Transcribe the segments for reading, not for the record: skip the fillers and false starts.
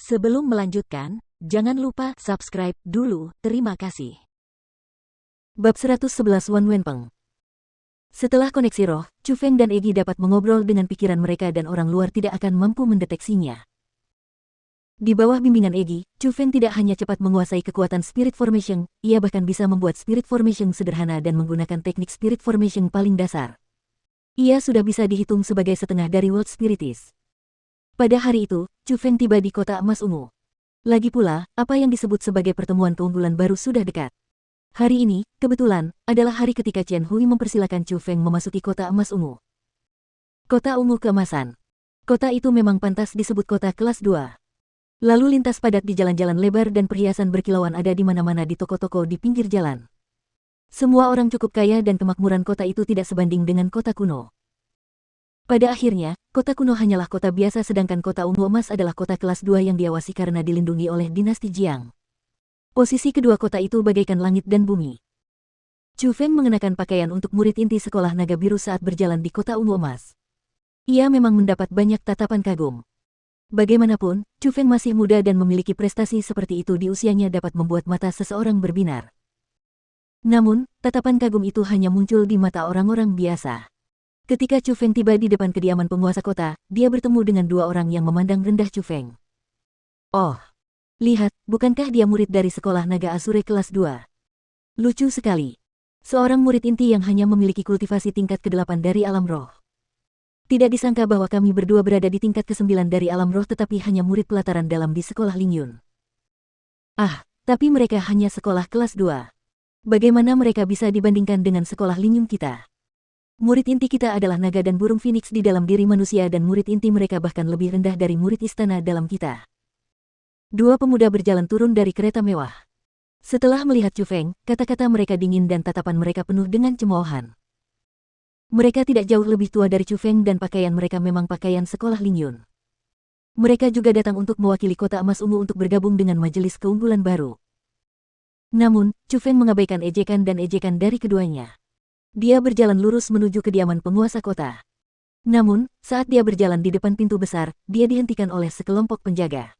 Sebelum melanjutkan, jangan lupa subscribe dulu, terima kasih. Bab 111 Wan Wenpeng. Setelah koneksi roh, Chu Feng dan Egi dapat mengobrol dengan pikiran mereka dan orang luar tidak akan mampu mendeteksinya. Di bawah bimbingan Egi, Chu Feng tidak hanya cepat menguasai kekuatan Spirit Formation, ia bahkan bisa membuat Spirit Formation sederhana dan menggunakan teknik Spirit Formation paling dasar. Ia sudah bisa dihitung sebagai setengah dari World Spiritis. Pada hari itu, Chu Feng tiba di kota emas ungu. Lagi pula, apa yang disebut sebagai pertemuan keunggulan baru sudah dekat. Hari ini, kebetulan, adalah hari ketika Chen Hui mempersilakan Chu Feng memasuki kota emas ungu. Kota ungu keemasan. Kota itu memang pantas disebut kota kelas 2. Lalu lintas padat di jalan-jalan lebar dan perhiasan berkilauan ada di mana-mana di toko-toko di pinggir jalan. Semua orang cukup kaya dan kemakmuran kota itu tidak sebanding dengan kota kuno. Pada akhirnya, kota kuno hanyalah kota biasa sedangkan kota ungu emas adalah kota kelas 2 yang diawasi karena dilindungi oleh dinasti Jiang. Posisi kedua kota itu bagaikan langit dan bumi. Chu Feng mengenakan pakaian untuk murid inti sekolah naga biru saat berjalan di kota ungu emas. Ia memang mendapat banyak tatapan kagum. Bagaimanapun, Chu Feng masih muda dan memiliki prestasi seperti itu di usianya dapat membuat mata seseorang berbinar. Namun, tatapan kagum itu hanya muncul di mata orang-orang biasa. Ketika Chu Feng tiba di depan kediaman penguasa kota, dia bertemu dengan dua orang yang memandang rendah Chu Feng. Oh, lihat, bukankah dia murid dari sekolah naga Asure kelas 2? Lucu sekali. Seorang murid inti yang hanya memiliki kultivasi tingkat ke-8 dari alam roh. Tidak disangka bahwa kami berdua berada di tingkat ke-9 dari alam roh tetapi hanya murid pelataran dalam di sekolah Lingyun. Ah, tapi mereka hanya sekolah kelas 2. Bagaimana mereka bisa dibandingkan dengan sekolah Lingyun kita? Murid inti kita adalah naga dan burung phoenix di dalam diri manusia dan murid inti mereka bahkan lebih rendah dari murid istana dalam kita. Dua pemuda berjalan turun dari kereta mewah. Setelah melihat Chu Feng, kata-kata mereka dingin dan tatapan mereka penuh dengan cemoohan. Mereka tidak jauh lebih tua dari Chu Feng dan pakaian mereka memang pakaian sekolah Lingyun. Mereka juga datang untuk mewakili kota emas ungu untuk bergabung dengan majelis keunggulan baru. Namun, Chu Feng mengabaikan ejekan dan ejekan dari keduanya. Dia berjalan lurus menuju kediaman penguasa kota. Namun, saat dia berjalan di depan pintu besar, dia dihentikan oleh sekelompok penjaga.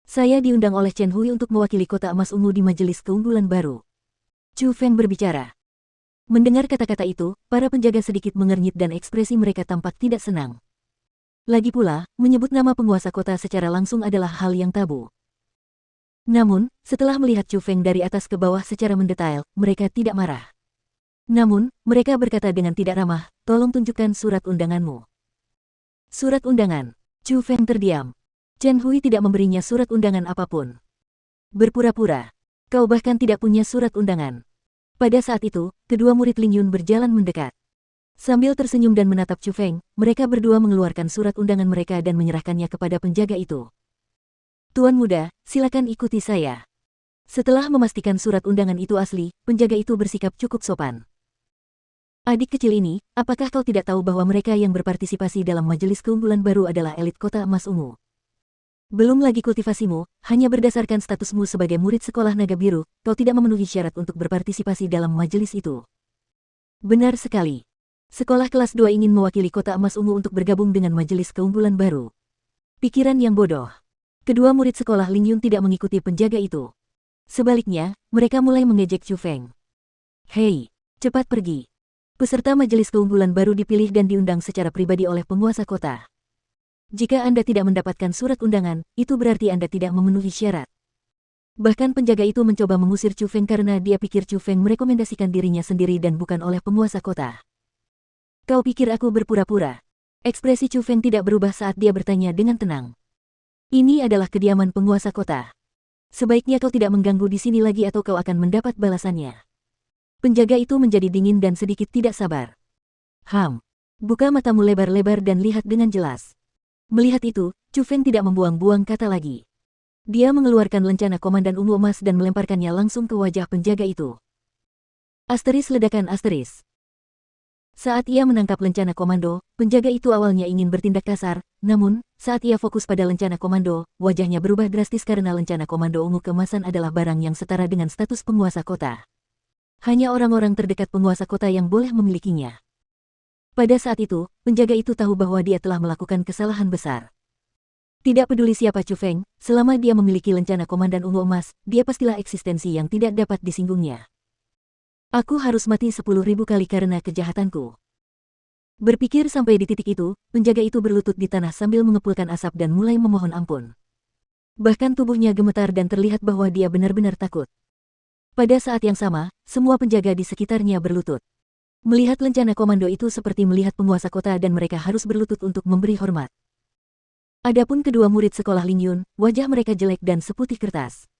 Saya diundang oleh Chen Hui untuk mewakili kota emas ungu di majelis keunggulan baru. Chu Feng berbicara. Mendengar kata-kata itu, para penjaga sedikit mengernyit dan ekspresi mereka tampak tidak senang. Lagi pula, menyebut nama penguasa kota secara langsung adalah hal yang tabu. Namun, setelah melihat Chu Feng dari atas ke bawah secara mendetail, mereka tidak marah. Namun, mereka berkata dengan tidak ramah, tolong tunjukkan surat undanganmu. Surat undangan. Chu Feng terdiam. Chen Hui tidak memberinya surat undangan apapun. Berpura-pura. Kau bahkan tidak punya surat undangan. Pada saat itu, kedua murid Lingyun berjalan mendekat. Sambil tersenyum dan menatap Chu Feng, mereka berdua mengeluarkan surat undangan mereka dan menyerahkannya kepada penjaga itu. Tuan muda, silakan ikuti saya. Setelah memastikan surat undangan itu asli, penjaga itu bersikap cukup sopan. Adik kecil ini, apakah kau tidak tahu bahwa mereka yang berpartisipasi dalam majelis keunggulan baru adalah elit kota emas ungu? Belum lagi kultivasimu, hanya berdasarkan statusmu sebagai murid sekolah naga biru, kau tidak memenuhi syarat untuk berpartisipasi dalam majelis itu. Benar sekali. Sekolah kelas 2 ingin mewakili kota emas ungu untuk bergabung dengan majelis keunggulan baru. Pikiran yang bodoh. Kedua murid sekolah Lingyun tidak mengikuti penjaga itu. Sebaliknya, mereka mulai mengejek Chu Feng. Hei, cepat pergi. Peserta majelis keunggulan baru dipilih dan diundang secara pribadi oleh penguasa kota. Jika Anda tidak mendapatkan surat undangan, itu berarti Anda tidak memenuhi syarat. Bahkan penjaga itu mencoba mengusir Chu Feng karena dia pikir Chu Feng merekomendasikan dirinya sendiri dan bukan oleh penguasa kota. Kau pikir aku berpura-pura? Ekspresi Chu Feng tidak berubah saat dia bertanya dengan tenang. Ini adalah kediaman penguasa kota. Sebaiknya kau tidak mengganggu di sini lagi atau kau akan mendapat balasannya. Penjaga itu menjadi dingin dan sedikit tidak sabar. Buka matamu lebar-lebar dan lihat dengan jelas. Melihat itu, Chu Feng tidak membuang-buang kata lagi. Dia mengeluarkan lencana komandan ungu emas dan melemparkannya langsung ke wajah penjaga itu. Asteris ledakan asteris. Saat ia menangkap lencana komando, penjaga itu awalnya ingin bertindak kasar, namun, saat ia fokus pada lencana komando, wajahnya berubah drastis karena lencana komando ungu keemasan adalah barang yang setara dengan status penguasa kota. Hanya orang-orang terdekat penguasa kota yang boleh memilikinya. Pada saat itu, penjaga itu tahu bahwa dia telah melakukan kesalahan besar. Tidak peduli siapa Chu Feng, selama dia memiliki lencana komandan ungu emas, dia pastilah eksistensi yang tidak dapat disinggungnya. Aku harus mati 10.000 kali karena kejahatanku. Berpikir sampai di titik itu, penjaga itu berlutut di tanah sambil mengepulkan asap dan mulai memohon ampun. Bahkan tubuhnya gemetar dan terlihat bahwa dia benar-benar takut. Pada saat yang sama, semua penjaga di sekitarnya berlutut. Melihat lencana komando itu seperti melihat penguasa kota dan mereka harus berlutut untuk memberi hormat. Adapun kedua murid sekolah Ling Yun, wajah mereka jelek dan seputih kertas.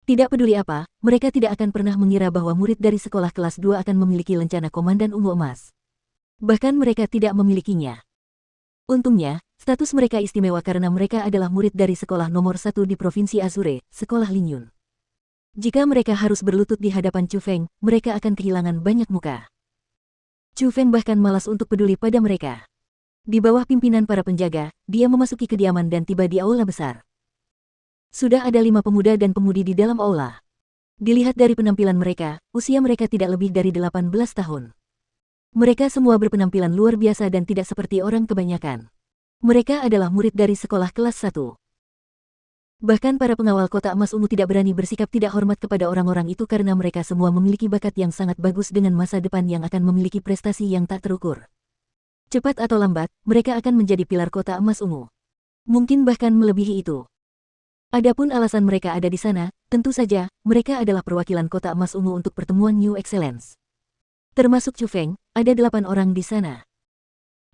Tidak peduli apa, mereka tidak akan pernah mengira bahwa murid dari sekolah kelas 2 akan memiliki lencana komandan ungu emas. Bahkan mereka tidak memilikinya. Untungnya, status mereka istimewa karena mereka adalah murid dari sekolah nomor 1 di Provinsi Azure, sekolah Ling Yun. Jika mereka harus berlutut di hadapan Chu Feng, mereka akan kehilangan banyak muka. Chu Feng bahkan malas untuk peduli pada mereka. Di bawah pimpinan para penjaga, dia memasuki kediaman dan tiba di aula besar. Sudah ada 5 pemuda dan pemudi di dalam aula. Dilihat dari penampilan mereka, usia mereka tidak lebih dari 18 tahun. Mereka semua berpenampilan luar biasa dan tidak seperti orang kebanyakan. Mereka adalah murid dari sekolah kelas 1. Bahkan para pengawal kota emas ungu tidak berani bersikap tidak hormat kepada orang-orang itu karena mereka semua memiliki bakat yang sangat bagus dengan masa depan yang akan memiliki prestasi yang tak terukur. Cepat atau lambat, mereka akan menjadi pilar kota emas ungu. Mungkin bahkan melebihi itu. Adapun alasan mereka ada di sana, tentu saja, mereka adalah perwakilan kota emas ungu untuk pertemuan New Excellence. Termasuk Chu Feng, ada 8 orang di sana.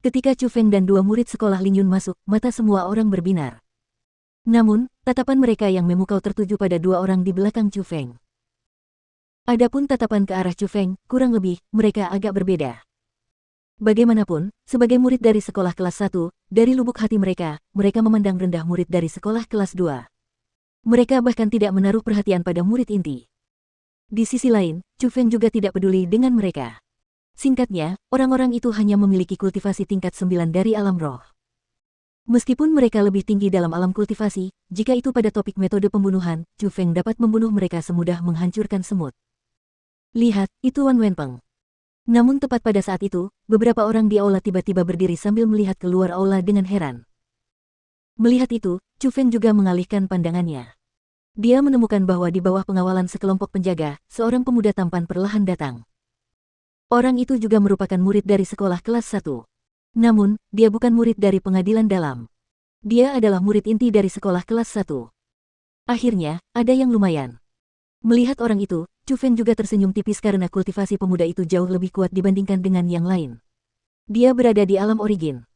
Ketika Chu Feng dan 2 murid sekolah Ling Yun masuk, mata semua orang berbinar. Namun, tatapan mereka yang memukau tertuju pada 2 orang di belakang Chu Feng. Adapun tatapan ke arah Chu Feng, kurang lebih, mereka agak berbeda. Bagaimanapun, sebagai murid dari sekolah kelas 1, dari lubuk hati mereka memandang rendah murid dari sekolah kelas 2. Mereka bahkan tidak menaruh perhatian pada murid inti. Di sisi lain, Chu Feng juga tidak peduli dengan mereka. Singkatnya, orang-orang itu hanya memiliki kultivasi tingkat 9 dari alam roh. Meskipun mereka lebih tinggi dalam alam kultivasi, jika itu pada topik metode pembunuhan, Chu Feng dapat membunuh mereka semudah menghancurkan semut. Lihat, itu Wan Wenpeng. Namun tepat pada saat itu, beberapa orang di aula tiba-tiba berdiri sambil melihat keluar aula dengan heran. Melihat itu, Chu Feng juga mengalihkan pandangannya. Dia menemukan bahwa di bawah pengawalan sekelompok penjaga, seorang pemuda tampan perlahan datang. Orang itu juga merupakan murid dari sekolah kelas 1. Namun, dia bukan murid dari pengadilan dalam. Dia adalah murid inti dari sekolah kelas 1. Akhirnya, ada yang lumayan. Melihat orang itu, Chu Feng juga tersenyum tipis karena kultivasi pemuda itu jauh lebih kuat dibandingkan dengan yang lain. Dia berada di alam origin.